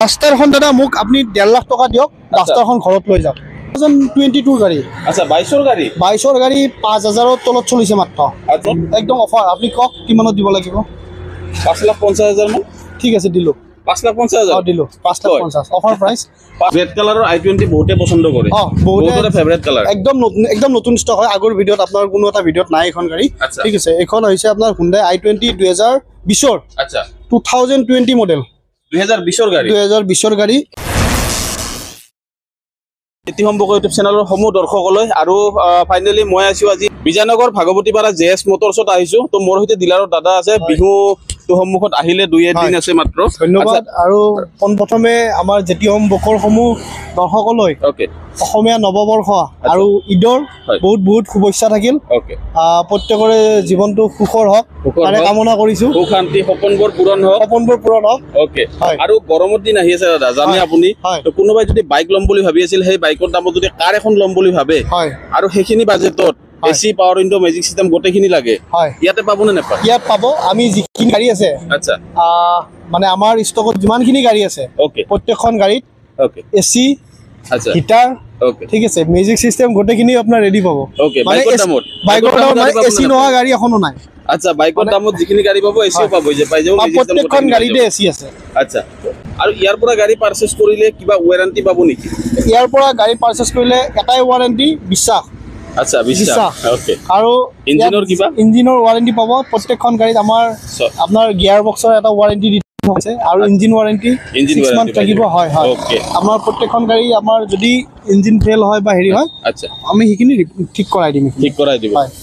ডাস্টাৰখন দাদা মোক আপুনি 1.5 লাখ টকা দিয়ক, ডাস্টাৰখন ঘৰত লৈ যাওক। 2022 গাড়ী। আচ্ছা 22 গাড়ী। 22 গাড়ী 5000 ৰ তলত চলিছে মাত্ৰ। একদম অফাৰ। আপুনি কওক কিমানত দিব লাগিব? 5,50,000 মান। ঠিক আছে দিলো। 5,50,000 দিলো। 5,50,000 অফার প্রাইস। রেড কালাৰৰ i20 বহুতে পছন্দ কৰে। বহুতৰে ফেভাৰিট কালাৰ। একদম নতুন ষ্টক হয়। আগৰ ভিডিঅ'ত আপোনাৰ কোনো এটা ভিডিঅ'ত নাই এখন গাড়ী। ঠিক আছে। এখন হৈছে আপোনাৰ Hyundai i20 2020 ৰ। আচ্ছা 2020 মডেল। 2020 ৰ গাড়ী। 2020 ৰ গাড়ী। ইতিসম্পৰ্ক ইউটিউব চেনেলৰ সমূহ দৰ্শকলৈ আৰু ফাইনেলি মই আছো আজি বিজয়নগৰ ভাগৱতীপাৰা JS মটৰছত আহিছো। তো মোৰ সৈতে ডিলাৰৰ দাদা আছে। বিহু তো সন্মুখত আহিলে 2-1 দিন আছে মাত্ৰ। ধন্যবাদ। আৰু পোনপ্ৰথমে আমাৰ জেটিহম বকৰ সমূহ দৰ্শকলৈ অসমীয়া নৱবৰ্ষ আৰু ঈদৰ বহুত শুভেচ্ছা থাকিল। প্ৰত্যেকৰে জীৱনটো সুখৰ হওক তাৰে কামনা কৰিছো। সুখ শান্তি সপোনবোৰ পূৰণ হওক। আৰু গৰমৰ দিন আহি আছে দাদা, জানে আপুনি। তো কোনোবাই যদি বাইক ল'ম বুলি ভাবি আছিল, সেই বাইকৰ দামত যদি কাৰ এখন ল'ম বুলি ভাবে আৰু সেইখিনি বাজেটত AC power window magic system গোটেইখিনি লাগে, ইয়াতে পাব নে নাপায়? ইয়াত পাব। আমি যিখিনি গাড়ী আছে, আচ্ছা মানে আমাৰ ষ্টকত যিমানখিনি গাড়ী আছে প্ৰত্যেকখন গাড়ীত এসি, আচ্ছা হিটাৰ, ঠিক আছে, মিউজিক সিস্টেম গোটেইখিনি আপোনাৰ ৰেডি পাব। বাইকৰ দামত এসি নোহোৱা গাড়ী এখনো নাই। আচ্ছা বাইকৰ দামত যিখিনি গাড়ী পাব এসিও পাব, যে পাই যাব প্ৰত্যেকখন গাড়ীতে এসি আছে। আচ্ছা আৰু ইয়াৰ পৰা গাড়ী পাৰচেজ কৰিলে কিবা ওয়াৰেন্টি পাব নেকি? ইয়াৰ পৰা গাড়ী পাৰচেজ কৰিলে এটাই ওয়াৰেন্টি, বিশ্বাস। আচ্ছা বিশ্বাস। ওকে। আৰু ইঞ্জিনৰ কিবা? ইঞ্জিনৰ ওয়াৰেন্টি পাব। প্ৰত্যেকখন গাড়ীত আমাৰ আপোনাৰ গিয়াৰ বক্সৰ এটা ওয়াৰেন্টি আছে আৰু ইঞ্জিন ওয়াৰেন্টি 6 মান্থ থাকিব। হয় হয়। আমাৰ প্ৰত্যেকখন গাড়ী আমাৰ যদি ইঞ্জিন ফেল হয় বা হেৰি হয়, আচ্ছা আমি সেইখিনি ঠিক কৰাই দিম।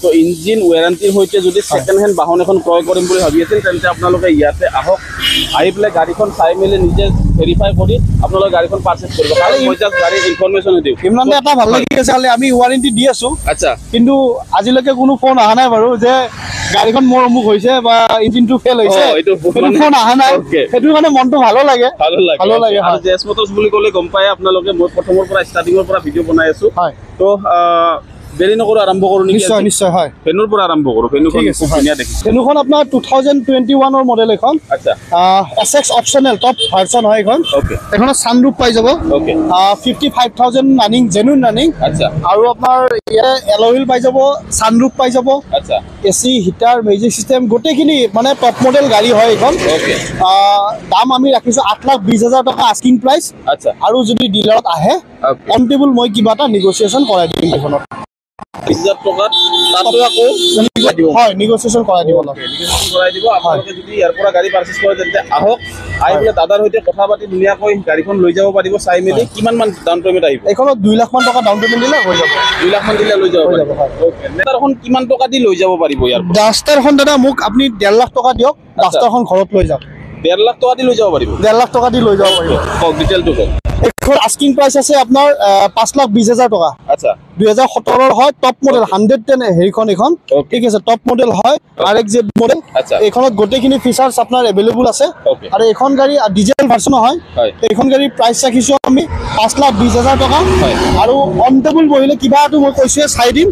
তো ইঞ্জিন ওয়াৰেন্টিৰ সৈতে যদি সেকেন্ড হেণ্ড বাহন এখন ক্ৰয় কৰিম বুলি ভাবি আছিল, তেন্তে আপোনালোকে ইয়াতে আহক, আহি পেলাই গাড়ীখন চাই মেলি নিজে ভেৰিফাই কৰি আপোনালোকে গাড়ীখন পাৰচেজ কৰিব। আৰু মই জাষ্ট গাড়ীৰ ইনফৰমেশ্যন দিওঁ। ইমানতে এটা ভাল লাগি আছে, আমি ওয়াৰেন্টি দি আছো। আচ্ছা কিন্তু আজিলৈকে কোনো ফোন অহা নাই বাৰু যে গাড়ীখন মোৰ অমুক হৈছে বা ইঞ্জিনটো ফেল হৈছে, ফোন অহা নাই। সেইটো কাৰণে মনটো ভালো লাগে। আৰু জেএছ মটৰছ বুলি ক'লে গম পায় আপোনালোকে, মই প্ৰথমৰ পৰা ষ্টাৰ্টিঙৰ পৰা ভিডিঅ' বনাই আছো। তো দেৰি নকৰো, আৰম্ভ কৰো নেকি? নিশ্চয় হয়। ফেনুৰ পৰা আৰম্ভ কৰো। ফেনুখন খুব ধুনীয়া দেখিছো। ফেনুখন আপোনাৰ 2021 ৰ মডেল এখন। আচ্ছা SX অপচনেল টপ ভাৰ্চন হয় এখন। এখনত সানৰুফ পাই যাব। 55,000 ৰানিং, জেনুইন ৰানিং। আচ্ছা আৰু আপোনাৰ ইয়াতে এলয় হুইল পাই যাব, সানৰুফ পাই যাব। আচ্ছা এসি, হিটাৰ, মিউজিক সিস্টেম গোটেইখিনি মানে টপ মডেল গাড়ী হয় এখন। দাম আমি ৰাখিছো 8,20,000 টকা আস্কিং প্ৰাইচ। আচ্ছা আৰু যদি ডিলাৰত আহে অন টেবুল মই কিবা এটা নেগোচিয়েশ্যন কৰাই দিম এখনত। 20,000 টকাত তাতো আকৌ হয় নেগোচিয়েশ্যন কৰাই দিব। আপোনালোকে যদি ইয়াৰ পৰা গাড়ী পাৰচেজ কৰে তেন্তে আহক, আহি পেলাই দাদাৰ সৈতে কথা পাতি ধুনীয়াকৈ গাড়ীখন লৈ যাব পাৰিব। চাই মেলি কিমান মান ডাউন পেমেণ্ট আহিব? এইখনত 2 লাখ মান টকা ডাউন পেমেণ্ট দিলে হৈ যাব। 2 লাখ মান দিলে লৈ যাব পাৰিব। ওকে। ডাস্টাৰখন কিমান টকা দি লৈ যাব পাৰিব ইয়াৰ পৰা? ডাস্টাৰখন দাদা মোক আপুনি 1.5 লাখ টকা দিয়ক, ডাস্টাৰখন ঘৰত লৈ যাওক। 1.5 লাখ টকা দি লৈ যাব পাৰিব? 1.5 লাখ টকা দি লৈ যাব পাৰিব। কওক ডিটেইলটো কওক। এখন আস্কিং প্ৰাইস আছে আপোনাৰ 5,20,000 টকা। আচ্ছা 2017 ৰ হয়, টপ মডেল 110 হেৰিখন এখন। ঠিক আছে, টপ মডেল হয়, RXZ মডেল। এইখনত গোটেইখিনি ফিচাৰ্স আপোনাৰ এভেইলেবল আছে। আৰু এখন গাড়ী ডিজেল ভাৰ্চন হয়। এইখন গাড়ীৰ প্ৰাইস ৰাখিছো আমি 5,20,000 টকা। আৰু অন টেবুল বহিলে কিবাটো মই কৈছো চাই দিম।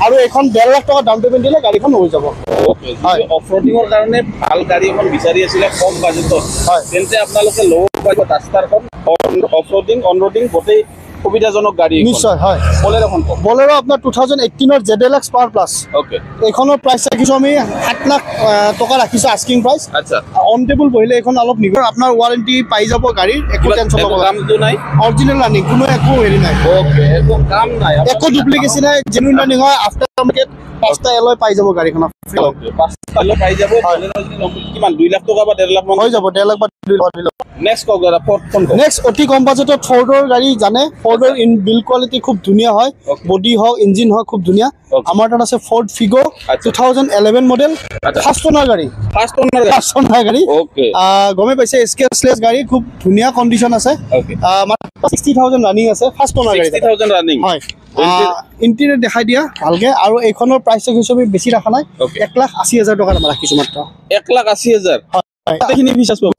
আৰু এখন 1.5 লাখ টকা ডাউন পেমেণ্ট দিলে গাড়ীখন হৈ যাব। অফৰোডিঙৰ কাৰণে ভাল গাড়ী এখন বিচাৰি আছিলে কম বাজেটত, তেন্তে আপোনালোকে ল'ব পাৰিব ডাস্টাৰখন। অফৰোডিং, অনৰোডিং গোটেই সুবিধাজনক গাড়ী। নিশ্চয় হয়। বলেৰো আপোনাৰ 2018 ৰ ZLX পাৱাৰ প্লাছ। ওকে। এইখনৰ প্ৰাইস ৰাখিছো আমি 7 লাখ টকা ৰাখিছো আস্কিং প্ৰাইস। আচ্ছা অন টেবুল বহিলে এইখন অলপ নিগৰ আপোনাৰ ওয়াৰেন্টি পাই যাব গাড়ীৰ, একো টেনচন ল'ব কামটো নাই। অৰিজিনাল ৰানিং, কোনো একো হেৰি নাই। ওকে, একো কাম নাই, একো ডুপ্লিকেচন নাই, জেনুইন ৰানিং হয়। আফটাৰ মাৰ্কেট 5টা এলয় পাই যাব গাড়ীখনত। ওকে 5টা এলয় পাই যাব। কিমান 2 লাখ টকা বা 1.5 লাখ মান হৈ যাব? 1.5 লাখ বা 2 লাখ। নেক্সট কক দাদা ফোন কক। নেক্সট অতি কম বাজেটত ফৰ্ডৰ গাড়ী জানে, ফৰ্ডৰ ইন বিল্ড কোৱালিটি খুব ধুনীয়া হয়, বডি হওক ইঞ্জিন হওক খুব ধুনীয়া। আমাৰ তাত আছে Ford Figo 2011 model, first owner গাড়ী। ফাৰ্ষ্ট ওনাৰ গাড়ী। ওকে গমে পাইছে, স্কেচলেছ গাড়ী, খুব ধুনীয়া কন্ডিশন আছে। মাত্ৰ 60,000 ৰানিং আছে, ফাৰ্ষ্ট ওনাৰ গাড়ী। 60,000 ৰানিং হয়। ইন্টেৰিয়ৰ দেখাই দিয়া ভালকে। আৰু এইখনৰ প্ৰাইস ৰাখিছো আমি বেছি ৰাখা নাই, 1,80,000 টকা ৰাখিছো মাত্ৰ। 1,80,000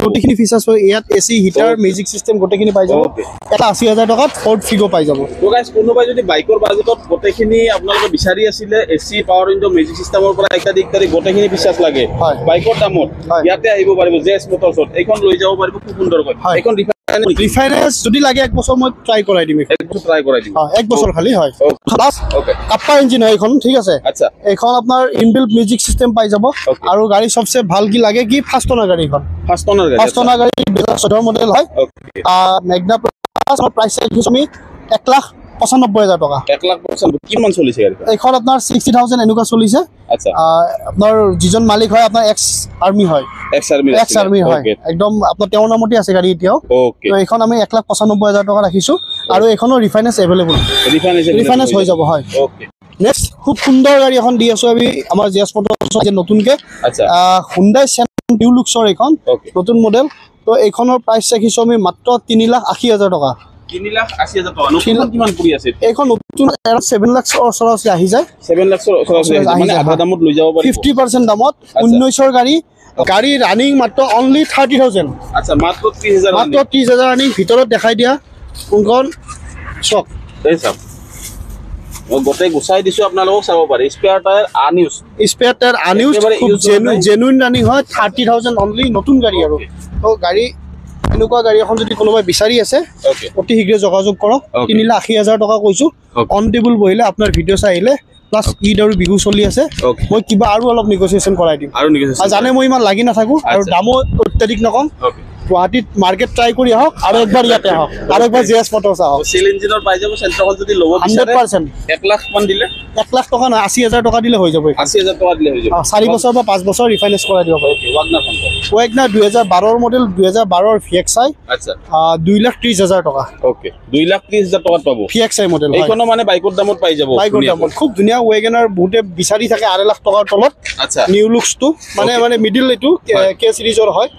গোটেইখিনি ফিচাৰ্স পাব ইয়াত। এসি, হিটাৰ, মিউজিক সিস্টেম গোটেইখিনি পাই যাব। 1,80,000 টকাত ফৰ্ড ফিগো পাই যাব। তো গাইস কোনোবাই যদি বাইকৰ বাজেটত গোটেইখিনি আপোনালোকে বিচাৰি আছিলে, এসি, পাৱাৰ উইন্ডো, মিউজিক সিস্টেমৰ পৰা ইত্যাদি গোটেইখিনি ফিচাৰ্স লাগে বাইকৰ দামত, ইয়াতে আহিব পাৰিব JS মটৰছত। এইখন লৈ যাব পাৰিব খুব সুন্দৰকৈ। এইখন ৰিফাইনেন্স যদি লাগে 1 বছৰ মই ট্ৰাই কৰাই দিম। 1 বছৰ খালি হয়। কাপ্পা ইঞ্জিন হয় এইখন, ঠিক আছে। এইখন আপোনাৰ ইনবিল্ট মিউজিক চিষ্টেম পাই যাব। আৰু গাড়ী সবচে ভাল কি লাগে কি ফাৰ্ষ্ট অনাৰ গাড়ী এইখন। ফাৰ্ষ্ট অনাৰ গাড়ী 2014 মডেল হয়। মেগনা প্লাস প্ৰাইস আমি 1,95,000 টকা। 1,95,000 কিমান চলিছে গাড়ী? এইখন আপোনাৰ 60,000 এনেকুৱা চলিছে। আচ্ছা, আপোনাৰ যিজন মালিক হয় আপোনাৰ এক্স আৰ্মি হয়। এক্স আৰ্মি হয় একদম আপোনাৰ তেওঁৰ নামতে আছে গাড়ী এতিয়াও। তো এইখন আমি 1,95,000 টকা ৰাখিছো। আৰু এইখনৰ ৰিফাইনেন্স এভেইলেবল, ৰিফাইনেন্স হৈ যাব হয়। নেক্সট খুব সুন্দৰ গাড়ী এখন দি আছো আমি আমাৰ জিএছ মটৰছৰ যে নতুনকে হুন্ডাই নিউ লুক্সৰ এইখন নতুন মডেল। তো এইখনৰ প্ৰাইস ৰাখিছো আমি মাত্ৰ 3,80,000 টকা। 3,80,000 টকা। নতুন কিমান পৰি আছে? এইখন নতুন 7 লাখ ওচৰা-ওচৰি আহি যায়। 7 লাখ ওচৰা-ওচৰি মানে আধা দামত লৈ যাব পাৰি। 50% দামত 19ৰ গাড়ী ৰানিং মাত্ৰ অনলি 30,000। আচ্ছা, মাত্ৰ 30,000। মাত্ৰ 30,000 ৰানিং। ভিতৰত দেখাই দিয়া কোনখন চক। এই চাওক মই গোটেই গুচাই দিছো, আপোনালোকক চাব পাৰে। স্পেয়াৰ টায়াৰ আনইউজ, জেনুইন ৰানিং হয়। 30,000 অনলি নতুন গাড়ী। আৰু তো গাড়ী এনেকুৱা গাড়ী এখন যদি কোনোবাই বিচাৰি আছে অতি শীঘ্ৰে যোগাযোগ কৰক। 3,80,000 টকা কৈছো। অন টেবুল বহিলে আপোনাৰ ভিডিঅ' চাই আহিলে প্লাস ঈদ আৰু বিহু চলি আছে, মই কিবা আৰু অলপ নেগোচিয়েশ্যন কৰাই দিম। আৰু জানে মই ইমান লাগি নাথাকো আৰু দামো অত্যাধিক নকম। গুৱাহাটীত মাৰ্কেট ট্ৰাই কৰি আহক আৰু একবাৰ ইয়াতে আহক আৰু একবাৰ জিএছ মটৰছ আহক। সিল ইঞ্জিনৰ পাই যাব। চেণ্ট্ৰল যদি ল'ব বিচাৰে 100% 1 লাখ মান দিলে 1 লাখ টকা নহয় 80,000 টকা দিলে হৈ যাব। 80,000 টকা দিলে হৈ যাব। 4 বছৰ বা 5 বছৰ ৰিফাইনেন্স কৰাই দিব পাৰে। ৱাগনাৰ 2012ৰ মডেল, 2012ৰ VXI। আচ্ছা, 2,30,000 টকা। ওকে, 2,30,000 টকাত পাব VXI মডেল। এইখনো মানে বাইকৰ দামত পাই যাব। বাইকৰ দামত খুব ধুনীয়া ৱাগনাৰ বহুতে বিচাৰি থাকে 2.5 লাখ টকাৰ তলত। আচ্ছা, নিউ লুক্সটো মানে মিডিল এইটো কে সিৰিজৰ হয়।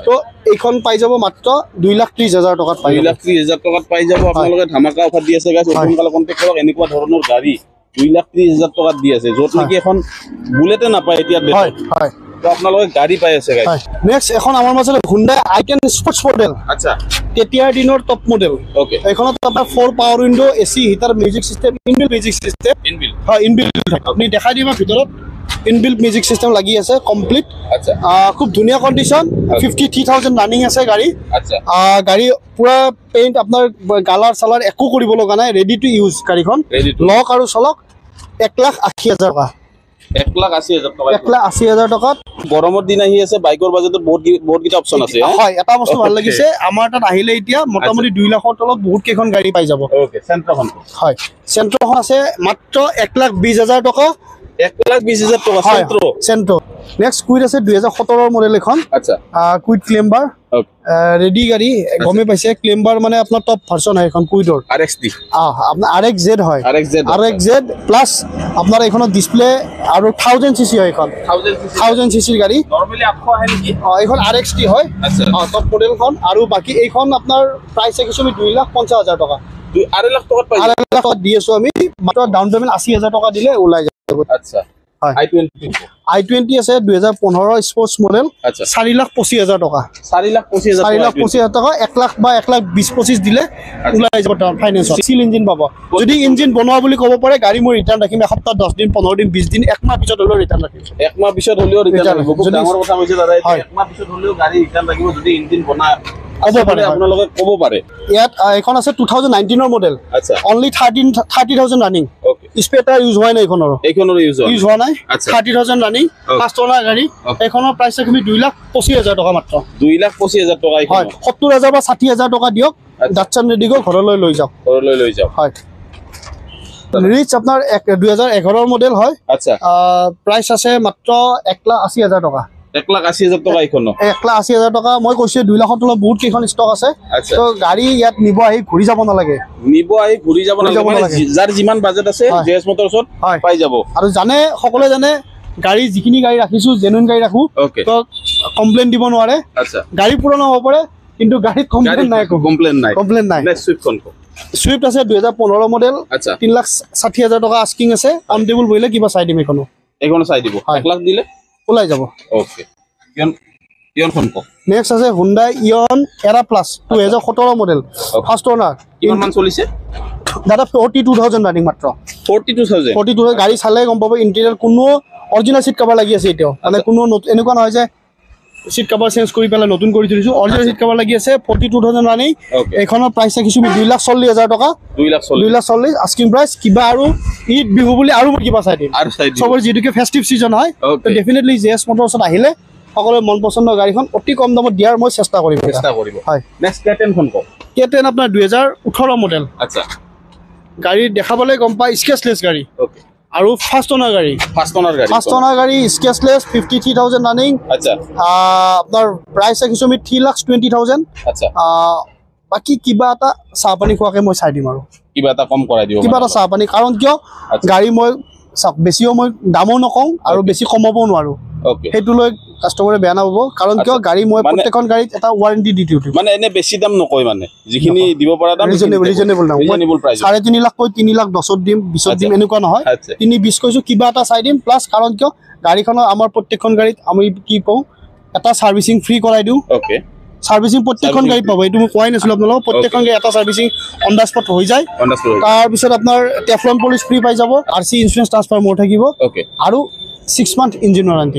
তো এইখন পাই যাব মাত্ৰ 2,30,000 টকাত পাই যাব। 2,30,000 টকাত পাই যাব। আপোনালোকে ধামাকা অফাৰ দি আছে গাইছ। সোনকালে কন্টেক্ট কৰক। এনেকুৱা ধৰণৰ গাড়ী 2,30,000 টকাত দি আছে, য'ত নেকি এখন বুলেটে নাপায় এতিয়া। হয় হয়, তো আপোনালোকে গাড়ী পাই আছে গাইছ। নেক্সট এখন আমাৰ মাজত হুন্ডাই i10 স্পৰ্টছ মডেল। আচ্ছা, তেতিয়াৰ দিনৰ টপ মডেল। ওকে, এইখনত আপোনাৰ 4 power window, AC, heater, music system, inbuilt music system. হয়, ইনবিল্ট। আপুনি দেখাই দিবা ভিতৰত ইনবিল্ট মিউজিক চিষ্টেম লাগি আছে কমপ্লিট। আচ্ছা, খুব ধুনীয়া কণ্ডিশ্যন। 53,000 ৰানিং আছে গাড়ী। আচ্ছা, গাড়ী পুৰা পেইণ্ট আপোনাৰ কালাৰ চালাৰ একো কৰিব লগা নাই, ৰেডি টু ইউজ গাড়ীখন। লক আৰু চলক 1,80,000 টকা। 1,80,000 টকা। 1,80,000 টকাত গৰমৰ দিন আহি আছে, বাইকৰ বাজেটত বহুত কেইটা অপচন আছে। হয়, এটা বস্তু ভাল লাগিছে আমাৰ তাত আহিলে এতিয়া মোটামুটি 2 লাখৰ তলত বহুত কেইখন গাড়ী পাই যাব। ওকে, চেণ্ট্ৰখন। হয়, চেণ্ট্ৰখন আছে মাত্ৰ 1,20,000 টকা। 1,20,000 টকা চেণ্ট্ৰ। নেক্সট কুইড আছে 2017ৰ মডেল এখন। আচ্ছা, কুইড ক্লেম্বাৰ ৰেডি গাড়ী। গমে পাইছে ক্লেম্বাৰ মানে আপোনাৰ টপ ভাৰ্চন হয় এখন কুইডৰ। RXD আপোনাৰ RXZ হয়। RXZ প্লাস আপোনাৰ এইখনত ডিসপ্লে আৰু 1000 সিসি হয়। এখন 1000 সিসিৰ গাড়ী। নৰমালি 800 আহে নেকি? এইখন RXD হয়। আচ্ছা, টপ মডেলখন। আৰু বাকি এইখন আপোনাৰ প্ৰাইস ৰাখিছো আমি 2,50,000 টকা। 2.5 লাখ টকাত পাই যাব। 2.5 লাখ টকা দি আছো আমি। মাত্ৰ ডাউন পেমেন্ট 80,000 টকা দিলে ওলাই যাব। আচ্ছা, i20 আছে 2015 স্পৰ্টছ মডেল। 4,25,000 টকা। 4,25,000 টকা। 1 লাখ বা 1,20,25 দিলে ওলাই যাব ফাইনেন্সত। সিল ইঞ্জিন পাব। যদি ইঞ্জিন বনোৱা বুলি ক'ব পাৰে গাড়ী মই ৰিটাৰ্ণ ৰাখিম। এসপ্তাহ, 10 দিন, 15 দিন, 20 দিন, 1 মাহ পিছত হ'লেও ৰিটাৰ্ণ ৰাখিম। 1 মাহ পিছত হ'লেও ৰিটাৰ্ণ ৰাখিব। খুব ডাঙৰ কথা কৈছে দাদা। 1 মাহ পিছত হ'লেও গাড়ী ৰিটাৰ্ণ ৰাখিব যদি ইঞ্জিন বনায়। ক'ব পাৰে, আপোনালোকে ক'ব পাৰে। ইয়াত এখন আছে 2019ৰ মডেল। আচ্ছা, only 30,000 running. Okay, spare use হোৱা নাই এইখনৰ ইউজ হোৱা নাই। 30,000 ৰানিং, ফাৰ্ষ্ট অনাৰ গাড়ী। এইখনৰ প্ৰাইচ ৰাখিম 2,25,000 টকা মাত্ৰ। 2,25,000 টকা। হয়, 70,000 বা 60,000 টকা দিয়ক। ডাটছন ৰেডি গো ঘৰলৈ লৈ যাওক। হয়, ৰিচ আপোনাৰ 2011ৰ মডেল হয়। আচ্ছা, প্ৰাইচ আছে মাত্ৰ 1,80,000 টকা। 1,80,000 টকা এইখনো। 1,80,000 টকা। মই কৈছো 2 লাখৰ তলত বহুত কেইখন ষ্টক আছে। তো গাড়ী ইয়াত নিব আহি ঘূৰি যাব নালাগে। যাৰ যিমান বাজেট আছে জিএছ মটৰছত পাই যাব। আৰু সকলোৱে জানে গাড়ী যিখিনি গাড়ী ৰাখিছো জেনুইন গাড়ী ৰাখো। তো কমপ্লেইন দিব নোৱাৰে। গাড়ী পুৰণা হ'ব পাৰে কিন্তু গাড়ীত কমপ্লেইন নাই। সুইফট আছে 2015 মডেল। 3,60,000 টকা আস্কিং আছে। অন টেবুল বহিলে কিবা চাই দিম। এইখনো চাই দিব। 1 লাখ দিলে ওলাই যাব। ওকে, ইয়নখন কওক। নেক্সট আছে হুন্ডাই ইয়ন এৰা প্লাস 2017 মডেল। ফাৰ্ষ্ট অনাৰ। কিমান মান চলিছে দাদা? 42,000 ৰানিং মাত্ৰ। 42,000 গাড়ী চালে গম পাব। ইণ্টেৰিয়ৰ কোনো অৰিজিনেল চিট কভাৰ লাগি আছে এতিয়াও। মানে কোনো এনেকুৱা নহয় যে সিট কভাৰ চেঞ্জ কৰি পেলাই নতুন কৰি দিছো অৰিজিনাল সিট কভাৰ লাগি আছে 42000 ৰানিং এখনৰ প্ৰাইস ৰাখিছো 2,40,000 টকা 2,40,000 আস্কিং প্ৰাইস কিবা আৰু ঈদ বিহু বুলি আৰু কিবা চাই দিম সবৰ যেটোকে ফেস্টিভ সিজন হয় তো ডেফিনেটলি জেএছ মোটৰছত আহিলে সকলো মন পছন্দৰ গাড়ীখন অতি কম দামত দিয়াৰ মই চেষ্টা কৰিম হয় নেক্সট K10 খন কওক K10 আপোনাৰ 2018 মডেল আচ্ছা গাড়ী দেখাবলৈ গম পাই স্কেচলেছ গাড়ী ওকে আৰু ফাৰ্ষ্ট ওনাৰ গাড়ী স্কেচলেছ 53,000 ৰানিং আচ্ছা আপোনাৰ প্ৰাইস ৰাখিছো আমি 3,20,000 আচ্ছা বাকি কিবা এটা চাহপানী খোৱাকে মই চাই দিম আৰু কিবা এটা কম কৰাই দিও কিবা এটা চাহপানী কাৰণ কিয় গাড়ী মই বেছিও মই দামো নকওঁ আৰু বেছি কমাবও নোৱাৰো ওকে হেতু লৈ কাস্টমাৰে বেয়া নাপাব কাৰণ কিয় গাড়ী মই প্ৰত্যেকখন গাড়ীত এটা ওয়াৰেন্টি দি দিও মানে এনে বেছি দাম নকয় মানে যিখিনি দিব পৰা দাম ৰিজনেবল দাম 3.5 লাখ কৈ 3 লাখ 10 দিম 20 দিম এনেকুৱা নহয় 3.20 কৈছো কিবা এটা চাই দিম প্লাস কাৰণ কিয় গাড়ীখনৰ আমাৰ প্ৰত্যেকখন গাড়ীত আমি কি কওঁ এটা সাৰ্ভিসিং ফ্ৰী কৰাই দিও ওকে সাৰ্ভিসিং প্ৰত্যেকখন গাড়ীত পাব এইটো মই কোৱাই নাছিলো আপোনালোকক প্ৰত্যেকখন গাড়ী এটা সাৰ্ভিসিং অন দা স্পট হৈ যায় তাৰ পিছত আপোনাৰ টেফলন পলিশ ফ্ৰী পাই যাব আৰসি ইন্স্যুৰেন্স ট্ৰান্সফাৰ মোৰ থাকিব ওকে আৰু 6 মান্থ ইঞ্জিন ওয়ারেন্টি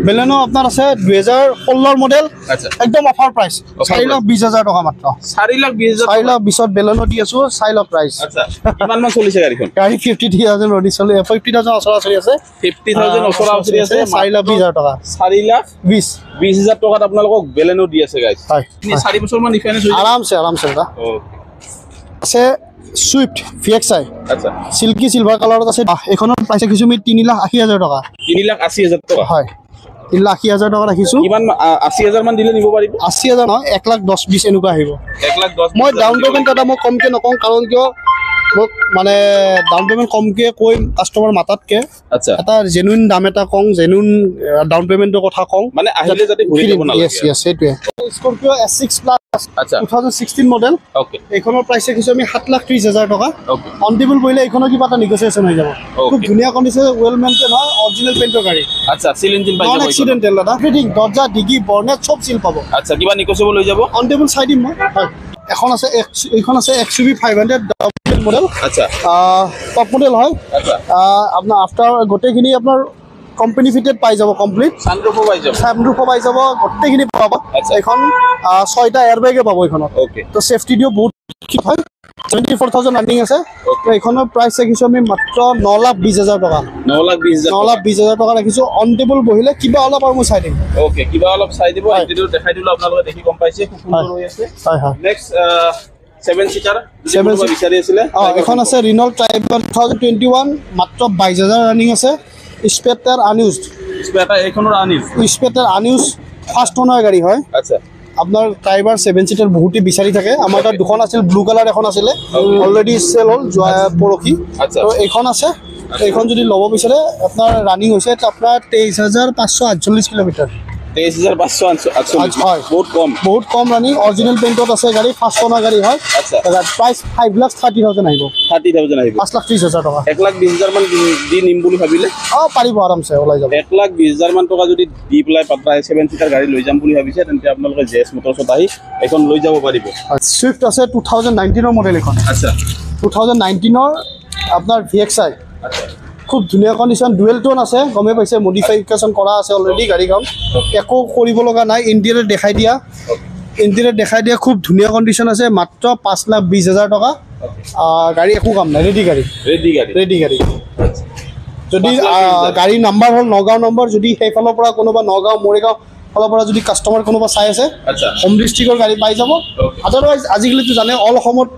বেলেনো আপনার আছে 2016 মডেল আচ্ছা একদম অফার প্রাইস 4,20,000 টাকা মাত্র 4,20,000 বেলেনো দি আছো সাইলক প্রাইস আচ্ছা কিমান মান চলিছে গাড়ীখন গাড়ী 50,000 রডি চলে 50,000 অসরা চলি আছে 50,000 অসরা চলি আছে 4,20,000 টাকা 4,20,000 টাকাত আপোনালোকক বেলেনো দি আছে গাইস তিনি 4 বছৰ মান ৰিফাইনেন্স হৈ আৰামসে এটা আছে সুইফট VXI আচ্ছা সিল্কি সিলভাৰ কালাৰত আছে এখনৰ প্ৰাইস ৰাখিছো আমি 3,80,000 টাকা 3,80,000 টাকা হয় 3,80,000 টাকা ৰাখিছো কিমান 80,000 মান দিলে নিব পাৰিব 80,000 নহয় 1,10,20 এনেকুৱা আহিব 1,10,20 মই ডাউন পেমেন্ট এটা মই কমকে নকওঁ কাৰণ কিয় মোক মানে ডাউন পেমেন্ট কমকে কৈ কাস্টমাৰ মাতাতকে আচ্ছা এটা জেনুইন দাম এটা কওঁ জেনুইন ডাউন পেমেন্টৰ কথা কওঁ মানে আহিলে যাতে ঘূৰি যাব নালাগে ইয়েস সেইটোৱে স্কৰপিও S6 প্লাস আচ্ছা 2016 মডেল ওকে এইখনৰ প্ৰাইস ৰাখিছো আমি 7,30,000 টকা ওকে অন টেবল বইলে এইখনৰ কিবা এটা নেগোসিয়েশন হৈ যাব খুব ধুনীয়া কন্ডিশন ওয়েল মেইনটেইন হয় অৰিজিনাল পেইন্টৰ গাড়ী আচ্ছা সিল ইঞ্জিন পাই যাব নন এক্সিডেন্টাল দাদা ফিটিং দরজা ডিগি বৰ্নেট সব সিল পাব আচ্ছা কিবা নেগোসিয়েবল হৈ যাব অন টেবল চাই দিম মই হয় এখন আছে এইখন আছে XUV 500 ডাবল মডেল আচ্ছা টপ মডেল হয় আচ্ছা আপোনাৰ আফটাৰ গোটেইখিনি আপোনাৰ কোম্পানি ফিটেড পাই যাব কমপ্লিট সানরুফ পাই যাব গোটেইখিনি পাব এখন 6টা এয়ারব্যাগে পাব এখনত ওকে তো সেফটি দিও বহুত ঠিক হয় 24,000 রানিং আছে তো এখনৰ প্ৰাইস ৰাখিছো আমি মাত্ৰ 9,20,000 টাকা 9,20,000 টাকা ৰাখিছো অন টেবল বহিলে কিবা অলপ আৰু মই চাই দিম ওকে কিবা অলপ চাই দিব ইন্টেৰিয়ৰ দেখাই দিলো আপোনালোকে দেখি গম পাইছে খুব সুন্দৰ হৈ আছে হয় নেক্সট 7 সিটাৰ বিচাৰি আছিলে এখন আছে ৰিনল্ট ট্ৰাইবাৰ 2021 মাত্ৰ 22,000 ৰানিং আছে স্পেটাৰ আনইউজড এখনৰ স্পেটাৰ আনইউজ ফাৰ্স্ট ওনাৰ গাড়ী হয় আচ্ছা আপনাৰ ট্ৰাইবাৰ 7 সিটাৰ বহুতে বিচাৰি থাকে আমাৰ তাত দুখন আছিল ব্লু কালাৰ এখন আছিল অলৰেডি সেল হল পৰখি তো এখন আছে এইখন যদি ল'ব বিচাৰে আপোনাৰ ৰানিং হৈছে আপোনাৰ 23,548 কিলোমিটার 23,548 বহুত কম রানিং অরিজিনাল পেইন্টত আছে গাড়ী ফার্স্ট ওনার গাড়ী হয় আচ্ছা প্রাইস 5,30,000 আহিব 5,30,000 টাকা 1,20,000 মান দি নিম বুলি ভাবিলে পাৰিব আৰামছে ওলাই যাব 1,20,000 মান টকা যদি দি পেলাই পাত্ৰা 7 সিটাৰ গাড়ী লৈ যাম বুলি ভাবিছে তেন্তে আপোনালোকে জেএছ মোটৰছত আহি এখন লৈ যাব পাৰিব সুইফট আছে 2019 মডেল এখন আচ্ছা 2019 আপনার VXI আচ্ছা খুব ধুনীয়া কন্ডিশন ডুয়েল টোন আছে গমে পাইছে মডিফিকেশন কৰা আছে অলৰেডি গাড়ীখন একো কৰিব লগা নাই ইন্টেৰিয়ৰ দেখাই দিয়া খুব ধুনীয়া কন্ডিশন আছে মাত্ৰ 5,20,000 টাকা গাড়ী একো কাম নাই ৰেডি গাড়ী যদি গাড়ী নাম্বাৰ হল নগাঁও নম্বৰ যদি সেইফালৰ পৰা কোনোবা নগাঁও মৰিগাঁও ফালৰ পৰা যদি কাস্টমাৰ কোনোবা চাই আছে হোম ডিস্ট্ৰিক্টৰ গাড়ী পাই যাব আদাৰৱাইজ আজিকালিতো জানে অল অসমত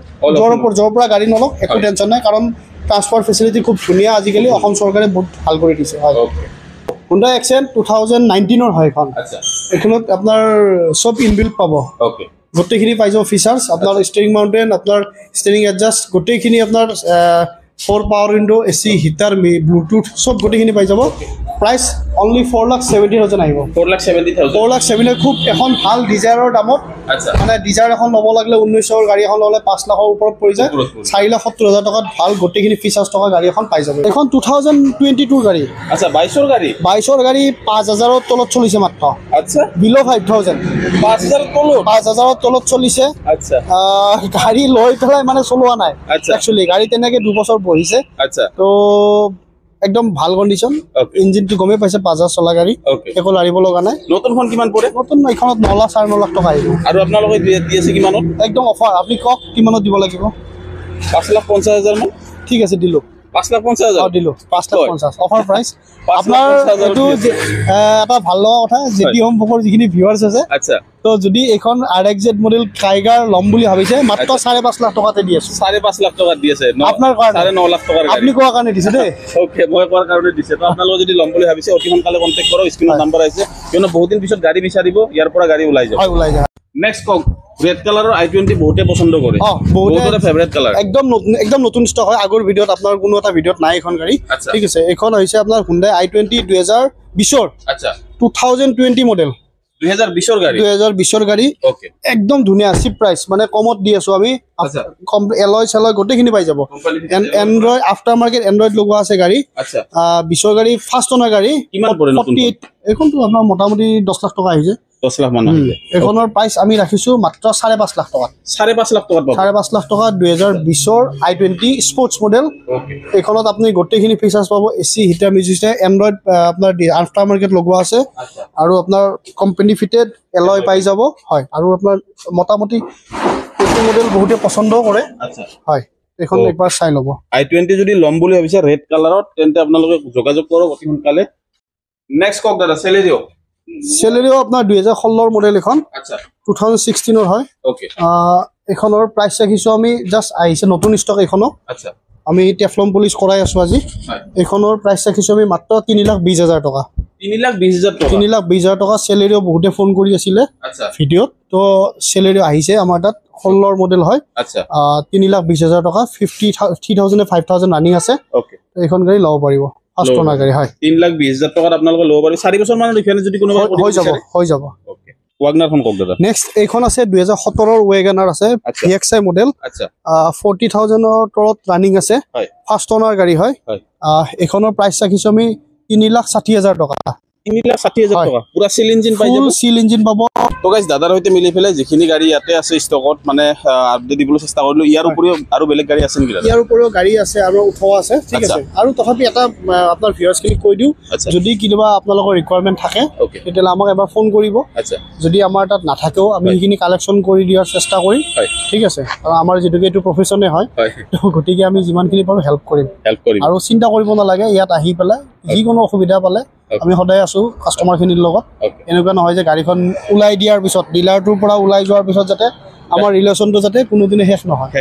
জৰ পৰা গাড়ী নলক একো টেনচন নাই কাৰণ ট্রান্সপোর্ট ফেসিলিটি খুব ধুনিয়া আজিকালি অসম সরকারে বহুত ভাল করে দিছে হয় Hyundai Accent 2019 হয় এখন আচ্ছা এখনত আপনার সব ইনবিল্ট পাবো ওকে গোটেইখিনি পাই যাব ফিচার্স আপনার স্টিয়ারিং মাউন্টেন আপনার স্টিয়ারিং অ্যাডজাস্ট গোটেইখিনি আপনার 4 power window AC heater bluetooth সব গোটেইখিনি পাই যাব প্রাইস অনলি 4,70,000 আহিব 4,70,000 খুব এখন ভাল ডিজায়াৰৰ দামত আচ্ছা মানে ডিজায়াৰ এখন ল'ব লাগিলে 1900 গাড়ী এখন ল'লে 5 লাখৰ ওপৰত পৰি যায় 4,70,000 টকাত ভাল গোটেইখিনি ফিচাৰ্স থকা গাড়ী এখন পাই যাব এখন 2022 গাড়ী আচ্ছা 22 গাড়ী 5,000 ৰ তলত চলিছে মাত্ৰ আচ্ছা বিলো 5,000 5,000 ৰ তলত চলিছে আচ্ছা গাড়ী লৈ পেলাই মানে চলোৱা নাই একচুয়ালি গাড়ী তেনেকে 2 বছৰ বহিছে আচ্ছা তো একদম ভাল কণ্ডিশ্যন ইঞ্জিনটো গমে পাইছে 5,000 চলা গাড়ী একো লাৰিব লগা নাই নতুনখন কিমান পৰে নতুন এইখনত 9 লাখ 9.5 লাখ টকা আহিব আৰু আপোনালোকে দি আছে কিমানত একদম অফাৰ আপুনি কওক কিমানত দিব লাগিব 5,50,000 মান ঠিক আছে দিলো 5,50,000 দিলো 5,50,000 অফাৰ প্ৰাইচ আপোনাৰ এটো এটা ভাল লগা কথা যেটি হোম ফকৰ যিখিনি ভিউৱাৰ্ছ আছে আচ্ছা তো যদি এখন RXZ মডেল টাইগাৰ লম বুলি ভাবিছে মাত্ৰ 5.5 লাখ টকাতে দি আছে 5.5 লাখ টকা দি আছে আপোনাৰ কাৰণে 9.5 লাখ টকাৰ আপুনি কোৱা কাৰণে দিছে দেই ওকে মই কোৱাৰ কাৰণে দিছে তো আপোনালোকে যদি লম বুলি ভাবিছে অতি সোনকালে কন্টাক্ট কৰক স্ক্ৰিনত নম্বৰ আছে কিয়নো বহুত দিন পিছত গাড়ী বিচাৰিব ইয়াৰ পৰা গাড়ী ওলাই যাব নেক্সট কক ৰেড কালাৰৰ i20 বহুতে পছন্দ কৰে বহুতৰে ফেভাৰিট কালাৰ একদম নতুন ষ্টক হয় আগৰ ভিডিঅত আপোনাৰ কোনো এটা ভিডিঅত নাই এখন গাড়ী ঠিক আছে এখন হৈছে আপোনাৰ Hyundai i20 2020 আচ্ছা 2020 মডেল 2020 গাড়ী 2020 গাড়ী ওকে একদম ধুনিয়া চিপ প্ৰাইস মানে কমত দি আছো আমি আচ্ছা এলয় সেলয় গোটেইখিনি পাই যাব এন্ড্ৰইড আফটাৰ মাৰ্কেট এন্ড্ৰইড লগোৱা আছে গাড়ী আচ্ছা 20 গাড়ী ফাৰ্স্ট ওনাৰ গাড়ী কিমান পৰে নতুন এখনটো আপোনাৰ মোটামুটি 10 লাখ টকা আহিছে 10 লাখ মান এখনৰ প্ৰাইস আমি ৰাখিছো মাত্ৰ 5.5 লাখ টকা 5.5 লাখ টকা 5.5 লাখ টকা 2020 i20 স্পৰ্টছ মডেল এখনত আপুনি গোটেইখিনি ফিচাৰ্স পাব এসি হিটাৰ মিউজিক এন্ড্ৰইড আপোনাৰ আফটাৰ মাৰ্কেট লগোৱা আছে আৰু আপোনাৰ কোম্পানী ফিটেড এলয় পাই যাব হয় আৰু আপোনাৰ মোটামুটি এই মডেল বহুতে পছন্দ কৰে আচ্ছা হয় এখন একবাৰ চাই লব i20 যদি লম বুলি ভাবিছে ৰেড কালাৰত তেন্তে আপোনালোকে যোগাযোগ কৰক অতি সোনকালে নেক্সট কক দাদা চেলেৰিও আপোনাৰ 2016 মডেল এখন আচ্ছা 2016 ৰ হয় ওকে এখনৰ প্ৰাইস ৰাখিছো আমি জাস্ট আহিছে নতুন ষ্টক এখনো আচ্ছা আমি টেফলন পলিশ কৰাই আছো আজি এখনৰ প্ৰাইস ৰাখিছো আমি মাত্ৰ 3,20,000 টকা 3,20,000 টকা 3,20,000 টকা চেলেৰিও বহুতে ফোন কৰি আছিলে আচ্ছা ভিডিঅত তো চেলেৰিও আহিছে আমাৰ তাত 16 মডেল হয় আচ্ছা 3,20,000 টকা 50,000 5,000 ৰানিং আছে ওকে এইখন গাড়ী লব পাৰিব ফাৰ্স্ট ওনাৰ গাড়ী হয় 3,20,000 টকা আপোনালোকে লব পাৰিব 4 বছৰ মানৰ ডিফাৰেন্স যদি কোনোবা হৈ যাব ওকে ৱাগনাৰখন কক দাদা নেক্সট এইখন আছে 2017 ৰ ৱেগনাৰ আছে VXI মডেল আচ্ছা 40,000 ৰ তলত ৰানিং আছে হয় ফাৰ্স্ট ওনাৰ গাড়ী হয় এখনৰ প্ৰাইস ৰাখিছো আমি 3,60,000 টকা 3,60,000 টকা পুৰা সিল ইঞ্জিন পাই যাব ফুল সিল ইঞ্জিন পাব তো গাইস দাদাৰ হৈতে মিলি ফেলে যিখিনি গাড়ী ইয়াতে আছে ষ্টকত মানে আপডেট দিবলৈ চেষ্টা কৰিলো ইয়াৰ উপৰিও আৰু বেলেগ গাড়ী আছে নেকি দাদা ইয়াৰ উপৰিও গাড়ী আছে আৰু উঠোৱা আছে ঠিক আছে আৰু তথাপি এটা আপোনাৰ ভিউয়াৰ্স খিনি কৈ দিও যদি কিবা আপোনালোকৰ ৰিকোয়াৰমেন্ট থাকে তেতিয়ালে আমাক এবাৰ ফোন কৰিব আচ্ছা যদি আমাৰ তাত নাথাকেও আমি এইখিনি কালেকচন কৰি দিয়াৰ চেষ্টা কৰিম ঠিক আছে আৰু আমাৰ যেটুকে এটো প্ৰফেশনে হয় তো গটিকে আমি যিমানখিনি পাৰো হেল্প কৰিম আৰু চিন্তা কৰিব নালাগে ইয়াত আহি পেলাই যিকোনো অসুবিধা পালে আমি সদায় আছো কাস্টমাৰ খিনিৰ লগত এনেকুৱা নহয় যে গাড়ীখন উলাই দিয়াৰ পিছত ডিলাৰটোৰ পৰা উলাই যোৱাৰ পিছত যাতে আমাৰ ৰিলেশনটো যাতে কোনোদিনে শেষ নহয়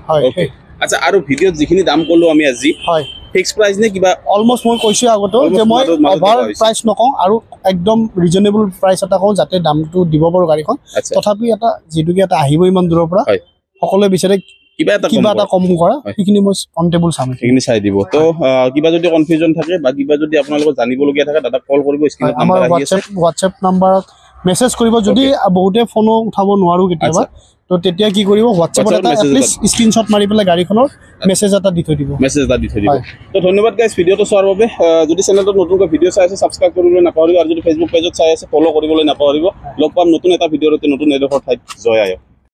হয় ওকে আচ্ছা আৰু ভিডিঅত যিখিনি দাম কলো আমি আজি হয় ফিক্স প্ৰাইস নে কিবা অলমোস্ট মই কৈছো আগতে যে মই ওভাৰ প্ৰাইস নকওঁ আৰু একদম ৰিজনেবল প্ৰাইস এটা কওঁ যাতে দামটো দিব পাৰো গাড়ীখন তথাপি এটা যেটুকে এটা আহিব ইমান দূৰৰ পৰা সকলোৱে বিচাৰে কিবা এটা কম কৰা সেইখিনি মই কন্টেবল চাম সেইখিনি চাই দিব তো কিবা যদি কনফিউজন থাকে বা কিবা যদি আপোনালোক জানিব লগিয়া থাকে দাদা কল কৰিব স্ক্ৰিনত নম্বৰ আহি আছে WhatsApp নম্বৰত মেসেজ কৰিব যদি বহুতে ফোনো উঠাব নোৱাৰো কেতিয়াবা তো তেতিয়া কি কৰিব WhatsAppত এটা প্লিজ স্ক্ৰিনশ্বট মাৰি পেলাই গাড়ীখনৰ মেসেজ এটা দি থৈ দিব তো ধন্যবাদ গাইস ভিডিওটো চোৱাৰ বাবে যদি চেনেলটো নতুনকৈ ভিডিও চাই আছে সাবস্ক্ৰাইব কৰিবলৈ নাপাহৰিব আৰু যদি ফেসবুক পেজত চাই আছে ফলো কৰিবলৈ নাপাহৰিব লগ পাম নতুন এটা ভিডিওতে নতুন এডোখৰ ঠাইত জয় আয়ক